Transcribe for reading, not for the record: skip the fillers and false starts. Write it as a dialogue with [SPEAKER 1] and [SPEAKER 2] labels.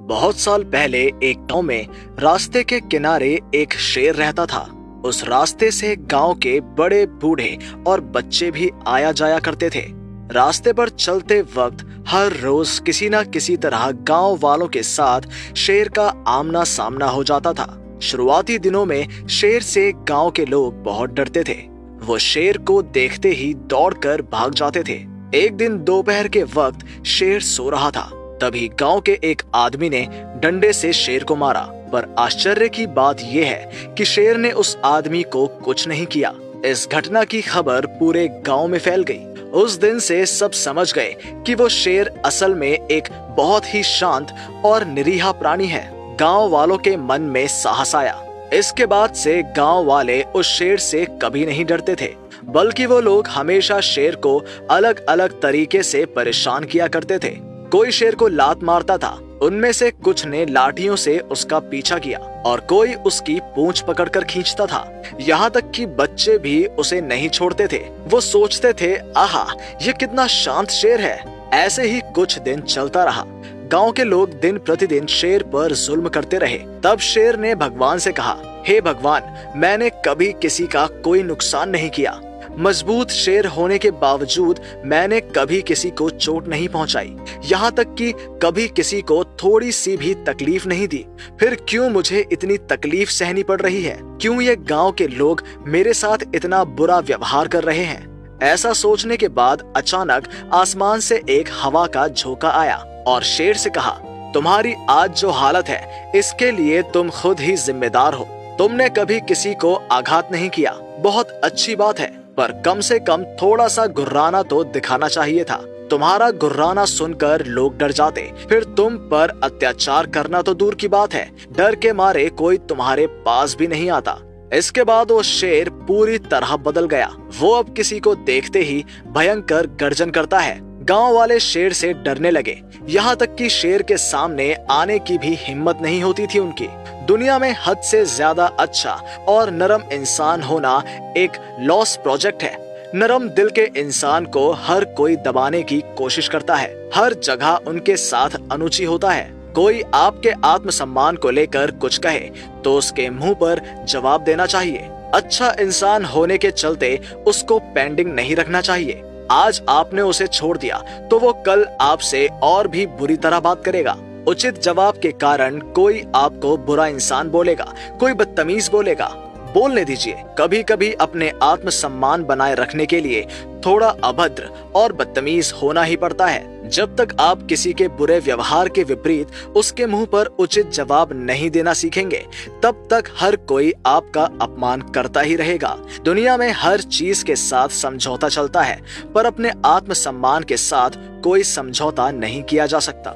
[SPEAKER 1] बहुत साल पहले एक गांव में रास्ते के किनारे एक शेर रहता था। उस रास्ते से गांव के बड़े बूढ़े और बच्चे भी आया जाया करते थे। रास्ते पर चलते वक्त हर रोज किसी न किसी तरह गांव वालों के साथ शेर का आमना सामना हो जाता था। शुरुआती दिनों में शेर से गांव के लोग बहुत डरते थे। वो शेर को देखते ही दौड़कर भाग जाते थे। एक दिन दोपहर के वक्त शेर सो रहा था। तभी गांव के एक आदमी ने डंडे से शेर को मारा, पर आश्चर्य की बात यह है कि शेर ने उस आदमी को कुछ नहीं किया। इस घटना की खबर पूरे गांव में फैल गई। उस दिन से सब समझ गए कि वो शेर असल में एक बहुत ही शांत और निरीह प्राणी है। गांव वालों के मन में साहस आया। इसके बाद से गांव वाले उस शेर से कभी नहीं डरते थे, बल्कि वो लोग हमेशा शेर को अलग अलग तरीके से परेशान किया करते थे। कोई शेर को लात मारता था, उनमें से कुछ ने लाठियों से उसका पीछा किया और कोई उसकी पूंछ पकड़कर खींचता था। यहाँ तक कि बच्चे भी उसे नहीं छोड़ते थे। वो सोचते थे, आहा, ये कितना शांत शेर है। ऐसे ही कुछ दिन चलता रहा। गांव के लोग दिन प्रतिदिन शेर पर जुल्म करते रहे। तब शेर ने भगवान से कहा, हे भगवान, मैंने कभी किसी का कोई नुकसान नहीं किया। मजबूत शेर होने के बावजूद मैंने कभी किसी को चोट नहीं पहुंचाई, यहाँ तक कि कभी किसी को थोड़ी सी भी तकलीफ नहीं दी। फिर क्यों मुझे इतनी तकलीफ सहनी पड़ रही है? क्यों ये गांव के लोग मेरे साथ इतना बुरा व्यवहार कर रहे हैं? ऐसा सोचने के बाद अचानक आसमान से एक हवा का झोंका आया और शेर से कहा, तुम्हारी आज जो हालत है, इसके लिए तुम खुद ही जिम्मेदार हो। तुमने कभी किसी को आघात नहीं किया, बहुत अच्छी बात है, पर कम से कम थोड़ा सा गुर्राना तो दिखाना चाहिए था। तुम्हारा गुर्राना सुनकर लोग डर जाते, फिर तुम पर अत्याचार करना तो दूर की बात है, डर के मारे कोई तुम्हारे पास भी नहीं आता। इसके बाद वो शेर पूरी तरह बदल गया। वो अब किसी को देखते ही भयंकर गर्जन करता है। गांव वाले शेर से डरने लगे, यहाँ तक कि शेर के सामने आने की भी हिम्मत नहीं होती थी उनकी। दुनिया में हद से ज्यादा अच्छा और नरम इंसान होना एक लॉस प्रोजेक्ट है। नरम दिल के इंसान को हर कोई दबाने की कोशिश करता है। हर जगह उनके साथ अनुचित होता है। कोई आपके आत्मसम्मान को लेकर कुछ कहे तो उसके मुंह पर जवाब देना चाहिए। अच्छा इंसान होने के चलते उसको पेंडिंग नहीं रखना चाहिए। आज आपने उसे छोड़ दिया तो वो कल आपसे और भी बुरी तरह बात करेगा। उचित जवाब के कारण कोई आपको बुरा इंसान बोलेगा, कोई बदतमीज बोलेगा, बोलने दीजिए। कभी कभी अपने आत्मसम्मान बनाए रखने के लिए थोड़ा अभद्र और बदतमीज होना ही पड़ता है। जब तक आप किसी के बुरे व्यवहार के विपरीत उसके मुंह पर उचित जवाब नहीं देना सीखेंगे, तब तक हर कोई आपका अपमान करता ही रहेगा। दुनिया में हर चीज के साथ समझौता चलता है, पर अपने आत्मसम्मान के साथ कोई समझौता नहीं किया जा सकता।